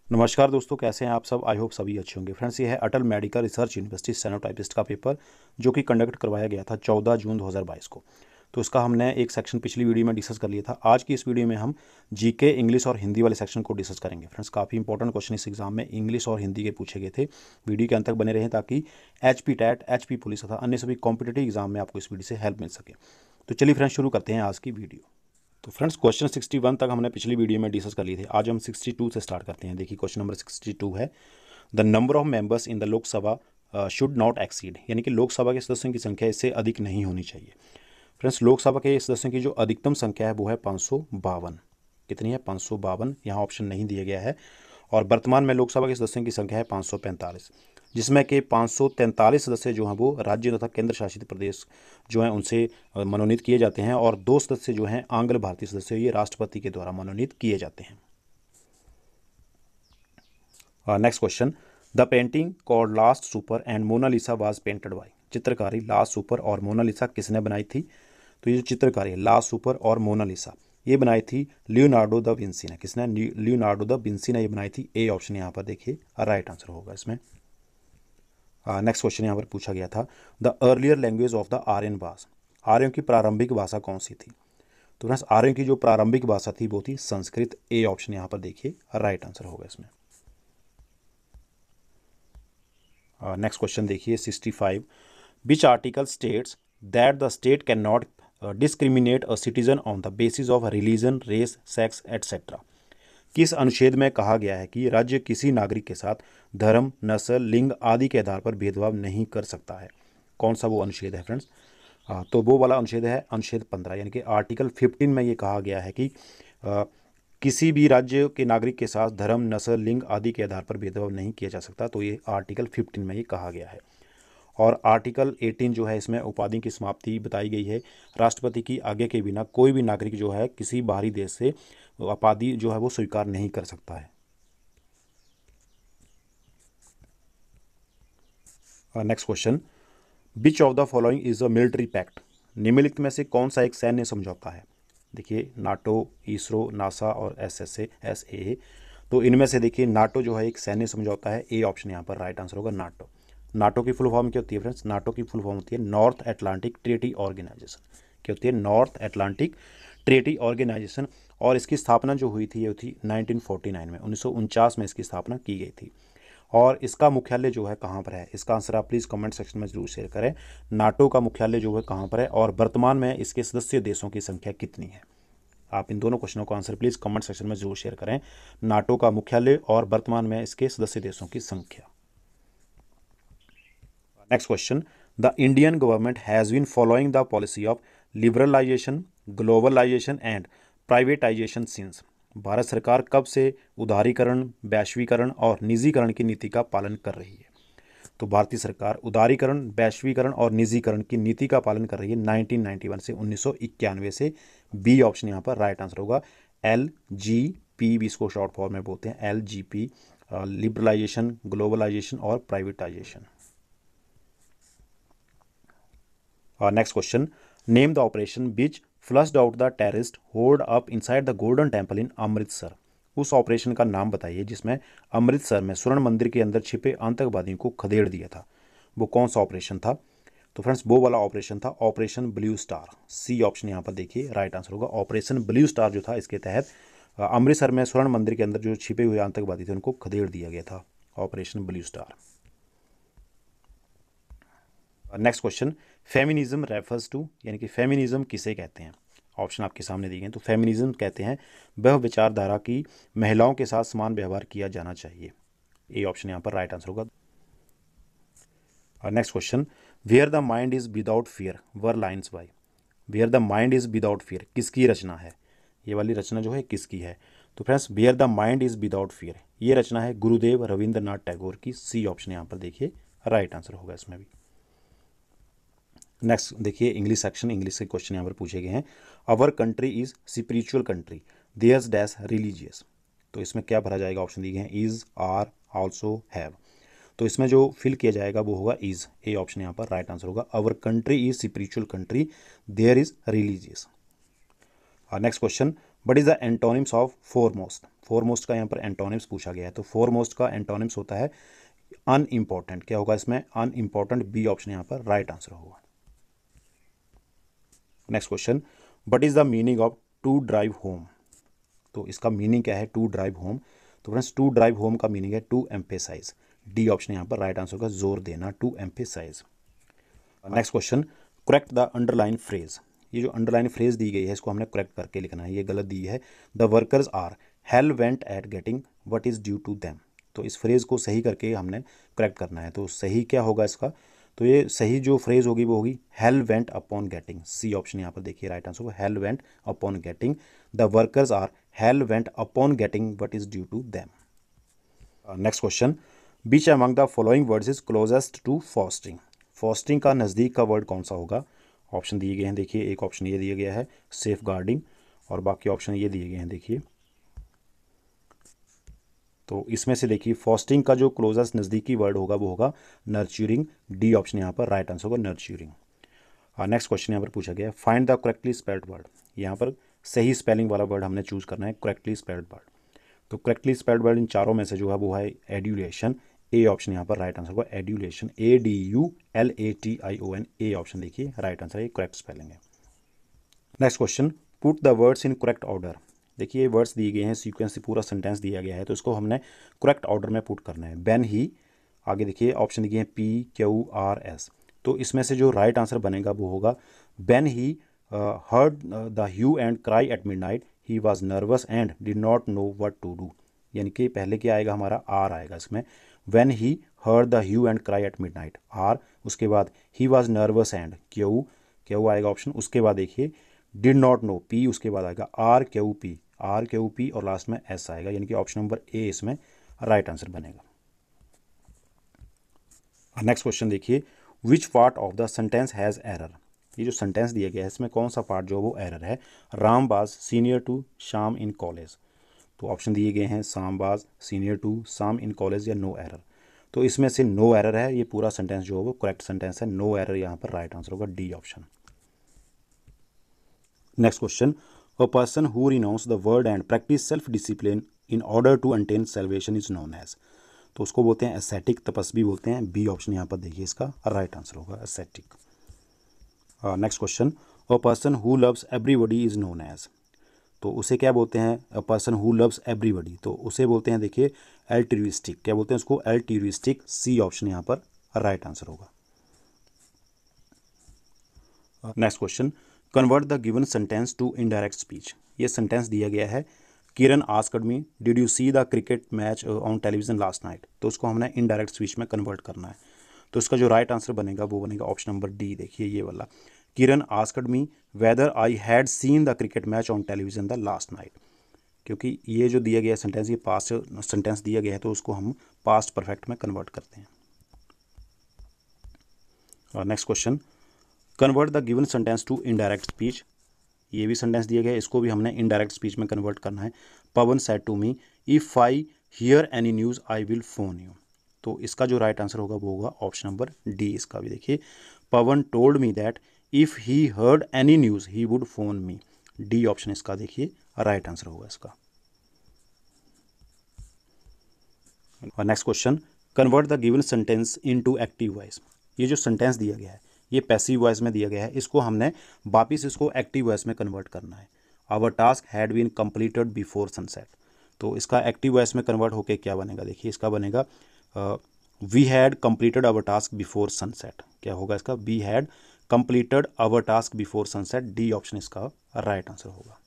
नमस्कार दोस्तों, कैसे हैं आप सब। आई होप सभी अच्छे होंगे। फ्रेंड्स, ये है अटल मेडिकल रिसर्च यूनिवर्सिटी स्टेनोटाइपिस्ट का पेपर जो कि कंडक्ट करवाया गया था 14 जून 2022 को। तो इसका हमने एक सेक्शन पिछली वीडियो में डिस्कस कर लिया था। आज की इस वीडियो में हम जीके इंग्लिश और हिंदी वाले सेक्शन को डिस्कस करेंगे। फ्रेंड्स, काफ़ी इंपॉर्टेंट क्वेश्चन इस एग्जाम में इंग्लिश और हिंदी के पूछे गए थे। वीडियो के अंत तक बने रहें ताकि HP टैट, HP पुलिस तथा अन्य सभी कॉम्पिटेटिव एग्जाम में आपको इस वीडियो से हेल्प मिल सके। तो चलिए फ्रेंड्स, शुरू करते हैं आज की वीडियो। तो फ्रेंड्स, क्वेश्चन 61 तक हमने पिछली वीडियो में डिस्कस कर लिए थे। आज हम 62 से स्टार्ट करते हैं। देखिए, क्वेश्चन नंबर 62 है, the number of members in the Lok Sabha should not exceed, यानी कि लोकसभा के सदस्यों की संख्या इससे अधिक नहीं होनी चाहिए। फ्रेंड्स, लोकसभा के सदस्यों की जो अधिकतम संख्या है वो है 552। कितनी है? 552। यहाँ ऑप्शन नहीं दिया गया है। और वर्तमान में लोकसभा के सदस्यों की संख्या है 545, जिसमें कि 543 सदस्य जो हैं वो राज्य तथा केंद्र शासित प्रदेश जो हैं उनसे मनोनीत किए जाते हैं, और 2 सदस्य जो हैं आंग्ल भारतीय सदस्य, ये राष्ट्रपति के द्वारा मनोनीत किए जाते हैं। Next question, the painting called last supper and Mona Lisa was painted by. चित्रकारी लास्ट सुपर और मोनालिसा किसने बनाई थी? तो ये जो चित्रकारी है लास्ट सुपर और मोनालिसा, ये बनाई थी लियोनार्डो द विंसी ने। किसने? लियोनार्डो द विंसी ने ये बनाई थी। ए ऑप्शन यहाँ पर देखिए राइट आंसर होगा इसमें। नेक्स्ट क्वेश्चन यहाँ पर पूछा गया था, the earlier language of the Aryan was. आर्यों की प्रारंभिक भाषा कौन सी थी? तो फ्रेंड्स, आर्यों की जो प्रारंभिक भाषा थी वो थी संस्कृत। ए ऑप्शन यहाँ पर देखिए राइट आंसर होगा इसमें। नेक्स्ट क्वेश्चन देखिए 65, which article states that the state can not discriminate a citizen on the basis of religion, race, sex etcetera. किस अनुच्छेद में कहा गया है कि राज्य किसी नागरिक के साथ धर्म, नस्ल, लिंग आदि के आधार पर भेदभाव नहीं कर सकता है? कौन सा वो अनुच्छेद है फ्रेंड्स? तो वो वाला अनुच्छेद है अनुच्छेद 15, यानी कि आर्टिकल 15 में ये कहा गया है कि किसी भी राज्य के नागरिक के साथ धर्म, नस्ल, लिंग आदि के आधार पर भेदभाव नहीं किया जा सकता। तो ये आर्टिकल 15 में ये कहा गया है। और आर्टिकल 18 जो है इसमें उपाधि की समाप्ति बताई गई है। राष्ट्रपति की आज्ञा के बिना कोई भी नागरिक जो है किसी बाहरी देश से उपाधि जो है वो स्वीकार नहीं कर सकता है। Next question, which of the following is a military pact. निम्नलिखित में से कौन सा एक सैन्य समझौता है? देखिए, नाटो, इसरो, नासा और SSA। तो इनमें से देखिए नाटो जो है एक सैन्य समझौता है। ए ऑप्शन यहाँ पर राइट आंसर होगा नाटो। नाटो की फुल फॉर्म क्या होती है फ्रेंड्स? नाटो की फुल फॉर्म होती है नॉर्थ अटलांटिक ट्रीटी ऑर्गेनाइजेशन। क्या होती है? North Atlantic Treaty Organization. और इसकी स्थापना जो हुई थी ये थी 1949 में, 1949 में इसकी स्थापना की गई थी। और इसका मुख्यालय जो है कहाँ पर है? इसका आंसर आप प्लीज़ कमेंट सेक्शन में जरूर शेयर करें। नाटो का मुख्यालय जो है कहाँ पर है, और वर्तमान में इसके सदस्य देशों की संख्या कितनी है? आप इन दोनों क्वेश्चनों का आंसर प्लीज़ कमेंट सेक्शन में जरूर शेयर करें। नाटो का मुख्यालय और वर्तमान में इसके सदस्य देशों की संख्या। Next question, the Indian government has been following the policy of liberalisation, globalisation and privatisation since. Bharat सरकार कब से उदारीकरण, वैश्वीकरण और निजीकरण की नीति का पालन कर रही है? तो भारतीय सरकार उदारीकरण, वैश्वीकरण और निजीकरण की नीति का पालन कर रही है 1991 से, 1991 से। बी ऑप्शन यहाँ पर राइट आंसर होगा। LGP भी इसको शॉर्ट फॉर्म में बोलते हैं, LGP, लिबरलाइजेशन, ग्लोबलाइजेशन और privatisation. Next question, name the operation which flushed out the terrorist hold up inside the golden temple in Amritsar. उस ऑपरेशन का नाम बताइए जिसमें अमृतसर में स्वर्ण मंदिर के अंदर छिपे आतंकवादियों को खदेड़ दिया था। वो कौन सा ऑपरेशन था? तो फ्रेंड्स, वो वाला ऑपरेशन था operation blue star. C option यहाँ पर देखिए राइट आंसर होगा। ऑपरेशन ब्लू स्टार जो था, इसके तहत अमृतसर में स्वर्ण मंदिर के अंदर जो छिपे हुए आतंकवादी थे उनको खदेड़ दिया गया था। Operation blue star. Next question, feminism refers to, यानी कि फेमिनिज्म किसे कहते हैं? ऑप्शन आपके सामने दिए गए। तो फेमिनिज्म कहते हैं वह विचारधारा की महिलाओं के साथ समान व्यवहार किया जाना चाहिए। ए ऑप्शन यहाँ पर राइट आंसर होगा। Next question, where the mind is without fear were lines by. Where the mind is without fear किसकी रचना है? ये वाली रचना जो है किसकी है? तो friends, where the mind is without fear ये रचना है गुरुदेव रविंद्रनाथ टैगोर की। सी ऑप्शन यहाँ पर देखिए राइट आंसर होगा इसमें भी। नेक्स्ट देखिए इंग्लिश सेक्शन, इंग्लिश के क्वेश्चन यहाँ पर पूछे गए हैं। Our country is spiritual country, there's dash religious. तो इसमें क्या भरा जाएगा? ऑप्शन दिए गए हैं इज, आर, आल्सो, हैव। तो इसमें जो फिल किया जाएगा वो होगा इज। ए ऑप्शन यहाँ पर राइट आंसर होगा। Our country is spiritual country, there is religious. Next question, what is the antonyms of foremost. Foremost का यहाँ पर एंटोनिम्स पूछा गया है, तो फोरमोस्ट का एंटोनिम्स होता है अनइम्पॉर्टेंट। क्या होगा इसमें? अनइम्पॉर्टेंट। बी ऑप्शन यहाँ पर राइट आंसर होगा। Next question, what is the meaning of to drive home? तो इसका मीनिंग क्या है टू ड्राइव होम? तो फ्रेंड्स टू ड्राइव होम का मीनिंग है टू एम्फेसाइज। डी ऑप्शन यहाँ पर राइट आंसर होगा, जोर देना, to emphasise. Next question, correct the underline phrase. ये जो अंडरलाइन फ्रेज दी गई है इसको हमने करेक्ट करके लिखना है, ये गलत दी है। The workers are hell bent at getting what is due to them. तो इस फ्रेज को सही करके हमने करेक्ट करना है। तो सही क्या होगा इसका? तो ये सही जो फ्रेज होगी वो होगी hell bent upon getting. C option यहाँ पर देखिए राइट आंसर होगा, hell bent upon getting. The workers are hell bent upon getting what is due to them. Next question, which among the following words is closest to fostering. Fostering का नज़दीक का word कौन सा होगा? Option दिए गए हैं, देखिए एक ऑप्शन ये दिया गया है सेफ गार्डिंग, और बाकी ऑप्शन ये दिए गए हैं देखिए। तो इसमें से देखिए फॉस्टिंग का जो क्लोजेस्ट नज़दीकी वर्ड होगा वो होगा नर्चरिंग। डी ऑप्शन यहाँ पर राइट आंसर होगा, नर्चरिंग। नेक्स्ट क्वेश्चन यहाँ पर पूछा गया है find the correctly spelled word. यहाँ पर सही स्पेलिंग वाला वर्ड हमने चूज करना है, करेक्टली स्पेल्ड वर्ड। तो करेक्टली स्पेल्ड वर्ड इन चारों में से जो है वो है एड्यूलेशन। ए ऑप्शन यहाँ पर राइट आंसर होगा, एड्यूलेशन, ADULATION। ए ऑप्शन देखिए राइट आंसर है, करेक्ट स्पेलिंग है। Next question, put the words in correct order. देखिए वर्ड्स दिए गए हैं, सीक्वेंस से पूरा सेंटेंस दिया गया है, तो इसको हमने करेक्ट ऑर्डर में पुट करना है। बेन ही, आगे देखिए ऑप्शन दिए हैं PQRS। तो इसमें से जो राइट आंसर बनेगा वो होगा when he heard the hue and cry at midnight he was nervous and did not know what to do. यानी कि पहले क्या आएगा हमारा? आर आएगा इसमें। When he heard the hue and cry at midnight, R, उसके बाद he was nervous and Q आएगा ऑप्शन, उसके बाद देखिए डिड नॉट नो, पी, उसके बाद आएगा RQP और लास्ट में एस आएगा, यानी कि ऑप्शन नंबर ए इसमें राइट आंसर बनेगा। नेक्स्ट क्वेश्चन देखिए, which part of the sentence has error. ये जो सेंटेंस दिया गया है इसमें कौन सा पार्ट जो वो एरर है? Ram was senior to Shyam in college. तो ऑप्शन दिए गए हैं Sham was senior to Shyam in college या नो एरर। तो इसमें से नो एरर है, ये पूरा सेंटेंस जो है वो करेक्ट सेंटेंस है, नो एरर यहाँ पर राइट आंसर होगा, D option. Next question, a person who renounce the world and practise self discipline in order to attain salvation is known as. तो उसको बोलते हैं एसेटिक, तपस्वी बोलते हैं। बी ऑप्शन यहाँ पर देखिए इसका राइट आंसर होगा, ascetic. Next question, a person who loves everybody is known as. तो उसे क्या बोलते हैं? A person who loves everybody, तो उसे बोलते हैं देखिए एल्ट्रुइस्टिक। क्या बोलते हैं उसको? एल्ट्रुइस्टिक। सी ऑप्शन यहाँ पर राइट आंसर होगा। Next question, convert the given sentence to indirect speech. ये सेंटेंस दिया गया है Kiran asked me did you see the cricket match on television last night. तो उसको हमने इनडायरेक्ट स्पीच में कन्वर्ट करना है। तो इसका जो राइट आंसर बनेगा वो बनेगा ऑप्शन नंबर डी, देखिए ये वाला, Kiran asked me whether I had seen the cricket match on television the last night. क्योंकि ये जो दिया गया सेंटेंस ये पास्ट सेंटेंस दिया गया है तो उसको हम पास्ट परफेक्ट में कन्वर्ट करते हैं। और next question, convert the given sentence to indirect speech. ये भी सेंटेंस दिया गया है, इसको भी हमने इनडायरेक्ट स्पीच में कन्वर्ट करना है। Pawan said to me if I hear any news I will phone you. तो इसका जो राइट आंसर होगा वो होगा ऑप्शन नंबर डी, इसका भी देखिए, Pawan told me that if he heard any news he would phone me. D option इसका देखिए राइट आंसर होगा इसका। और next question, convert the given sentence into active voice. ये जो सेंटेंस दिया गया है ये पैसिव वॉइस में दिया गया है, इसको हमने वापिस इसको एक्टिव वॉइस में कन्वर्ट करना है। Our task had been completed before sunset. तो इसका एक्टिव वॉइस में कन्वर्ट होके क्या बनेगा? देखिए इसका बनेगा we had completed our task before sunset. क्या होगा इसका? We had completed our task before sunset. D option इसका राइट आंसर होगा।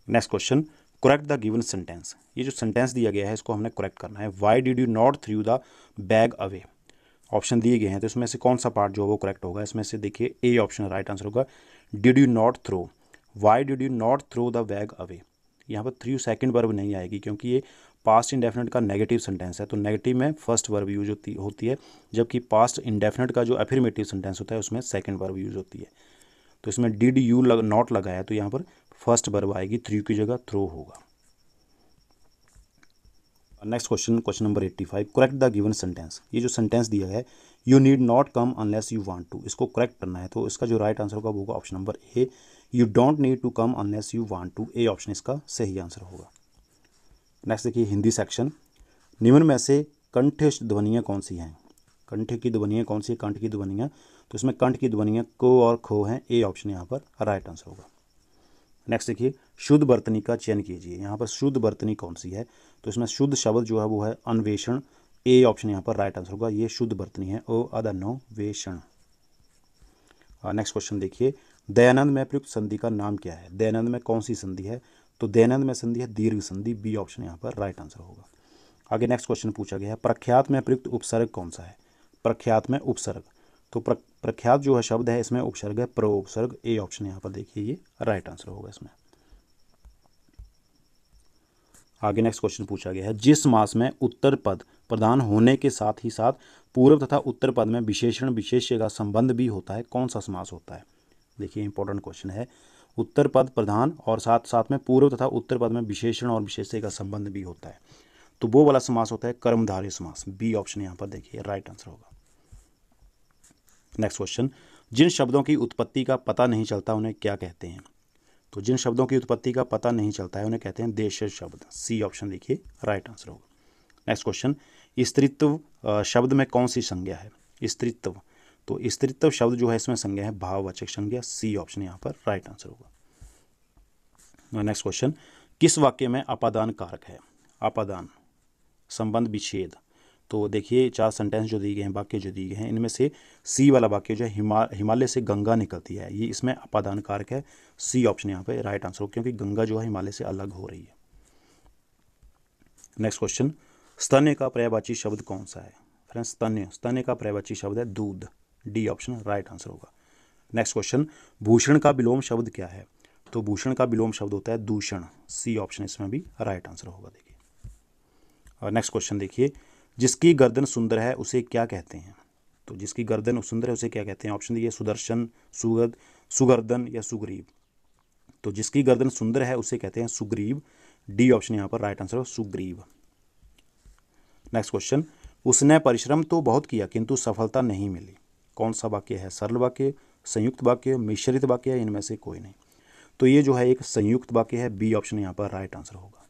Next question, correct the given sentence. ये जो सेंटेंस दिया गया है इसको हमने करेक्ट करना है। Y did you not through the bag away. Option दिए गए हैं तो इसमें से कौन सा पार्ट जो है वो करेक्ट होगा? इसमें से देखिए ए ऑप्शन राइट आंसर होगा, did you not throw. Why did you not throw the bag away. यहाँ पर थ्रू सेकंड वर्ब नहीं आएगी क्योंकि ये पास्ट इंडेफिनिट का नेगेटिव सेंटेंस है। तो नेगेटिव में फर्स्ट वर्ब यूज होती है, जबकि पास्ट इंडेफिनिट का जो अफर्मेटिव सेंटेंस होता है उसमें सेकंड वर्ब यूज होती है। तो इसमें डिड यू नॉट लगा है तो यहाँ पर फर्स्ट वर्ब आएगी, थ्रू की जगह थ्रो होगा। Next question, question number 85, correct the given sentence. ये जो सेंटेंस दिया है you need not come unless you want to, इसको करेक्ट करना है। तो इसका जो राइट आंसर होगा वो होगा option number A, you don't need to come unless you want to. A option इसका सही आंसर होगा। नेक्स्ट देखिए हिंदी सेक्शन, निम्न में से कंठ ध्वनियाँ कौन सी हैं? कंठ की ध्वनियाँ कौन सी है? कंठ की ध्वनियाँ, तो इसमें कंठ की ध्वनियाँ को और खो हैं, ए ऑप्शन यहाँ पर राइट आंसर होगा। नेक्स्ट देखिए शुद्ध वर्तनी का चयन कीजिए, यहाँ पर शुद्ध वर्तनी कौन सी है? तो इसमें शुद्ध शब्द जो है वो है अन्वेषण, ए ऑप्शन यहाँ पर राइट आंसर होगा, ये शुद्ध वर्तनी है, ओ अदन्वेषण। नेक्स्ट क्वेश्चन देखिए, दयानंद में प्रयुक्त संधि का नाम क्या है? दयानंद में कौन सी संधि है? तो दयानंद में संधि है दीर्घ संधि, बी ऑप्शन यहाँ पर राइट आंसर होगा। आगे नेक्स्ट क्वेश्चन पूछा गया है, प्रख्यात में प्रयुक्त उपसर्ग कौन सा है? प्रख्यात में उपसर्ग, तो प्रख्यात जो है शब्द है इसमें उपसर्ग है प्रो उपसर्ग, ए ऑप्शन यहाँ पर देखिए ये राइट आंसर होगा इसमें। आगे नेक्स्ट क्वेश्चन पूछा गया है, जिस मास में उत्तर पद प्रधान होने के साथ ही साथ पूर्व तथा उत्तर पद में विशेषण विशेष्य का संबंध भी होता है, कौन सा समास होता है? देखिए इंपॉर्टेंट क्वेश्चन है, उत्तर पद प्रधान और साथ साथ में पूर्व तथा उत्तर पद में विशेषण और विशेष्य का संबंध भी होता है, तो वो वाला समास होता है कर्मधारय समास, बी ऑप्शन यहाँ पर देखिए राइट आंसर होगा। नेक्स्ट क्वेश्चन, जिन शब्दों की उत्पत्ति का पता नहीं चलता उन्हें क्या कहते हैं? तो जिन शब्दों की उत्पत्ति का पता नहीं चलता है उन्हें कहते हैं देशज शब्द, सी ऑप्शन देखिए राइट आंसर होगा। नेक्स्ट क्वेश्चन, स्त्रीत्व शब्द में कौन सी संज्ञा है? स्त्रीत्व, तो स्त्रीत्व शब्द जो है इसमें संज्ञा है भाववाचक संज्ञा, सी ऑप्शन यहाँ पर राइट आंसर होगा। नेक्स्ट क्वेश्चन, किस वाक्य में अपादान कारक है? अपादान, संबंध विच्छेद, तो देखिए 4 सेंटेंस जो दिए गए हैं, वाक्य जो दिए गए हैं, इनमें से सी वाला वाक्य जो है हिमालय से गंगा निकलती है, ये इसमें अपादान कारक है, सी ऑप्शन यहाँ पे राइट आंसर हो, क्योंकि गंगा जो है हिमालय से अलग हो रही है। नेक्स्ट क्वेश्चन, स्तन्य का पर्यायवाची शब्द कौन सा है? फ्रेंड्स स्तन्य का पर्यायवाची शब्द है दूध, डी ऑप्शन राइट आंसर होगा। नेक्स्ट क्वेश्चन, भूषण का विलोम शब्द क्या है? तो भूषण का विलोम शब्द होता है दूषण, सी ऑप्शन इसमें भी राइट आंसर होगा। देखिए और नेक्स्ट क्वेश्चन देखिए, जिसकी गर्दन सुंदर है उसे क्या कहते हैं? तो जिसकी गर्दन सुंदर है उसे क्या कहते हैं? ऑप्शन दिए सुदर्शन, सुगद, सुगर्दन या सुग्रीव, तो जिसकी गर्दन सुंदर है उसे कहते हैं सुग्रीव, डी ऑप्शन यहाँ पर राइट आंसर हो सुग्रीव। नेक्स्ट क्वेश्चन, उसने परिश्रम तो बहुत किया किंतु सफलता नहीं मिली, कौन सा वाक्य है? सरल वाक्य, संयुक्त वाक्य, मिश्रित वाक्य, इनमें से कोई नहीं, तो ये जो है एक संयुक्त वाक्य है, बी ऑप्शन यहाँ पर राइट आंसर होगा।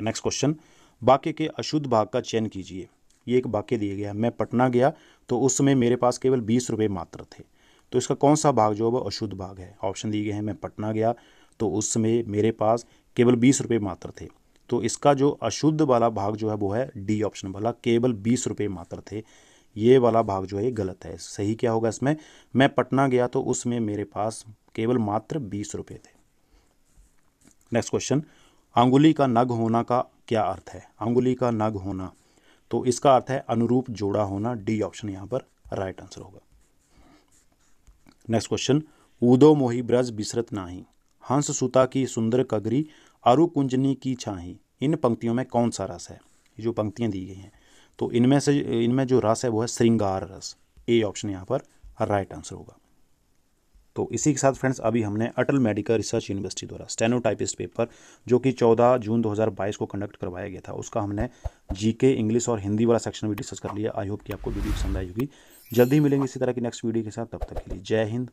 नेक्स्ट क्वेश्चन, वाक्य के अशुद्ध भाग का चयन कीजिए, ये एक वाक्य दिया गया है, मैं पटना गया तो उस समय मेरे पास केवल 20 रुपये मात्र थे, तो इसका कौन सा भाग जो है वो अशुद्ध भाग है? ऑप्शन दिए गए हैं, मैं पटना गया तो उस समय मेरे पास केवल 20 रुपये मात्र थे, तो इसका जो अशुद्ध वाला भाग जो है वो है डी ऑप्शन वाला, केवल 20 रुपये मात्र थे, ये वाला भाग जो है गलत है। सही क्या होगा इसमें? मैं पटना गया तो उसमें मेरे पास केवल मात्र 20 रुपये थे। नेक्स्ट क्वेश्चन, अंगुली का नग होना का क्या अर्थ है? अंगुली का नग होना, तो इसका अर्थ है अनुरूप जोड़ा होना, डी ऑप्शन यहाँ पर राइट आंसर होगा। नेक्स्ट क्वेश्चन, ऊदो मोही ब्रज बिसरत नाही, हंस सुता की सुंदर कगरी, अरु कुंजनी की छाही, इन पंक्तियों में कौन सा रस है? ये जो पंक्तियाँ दी गई हैं, तो इनमें जो रस है वो है श्रृंगार रस, ए ऑप्शन यहाँ पर राइट आंसर होगा। तो इसी के साथ फ्रेंड्स अभी हमने अटल मेडिकल रिसर्च यूनिवर्सिटी द्वारा स्टेनोटाइपिस्ट पेपर जो कि 14 जून 2022 को कंडक्ट करवाया गया था, उसका हमने जीके, इंग्लिश और हिंदी वाला सेक्शन भी डिस्कस कर लिया। आई होप कि आपको वीडियो पसंद आई होगी। जल्दी ही मिलेंगे इसी तरह की नेक्स्ट वीडियो के साथ, तब तक के लिए जय हिंद,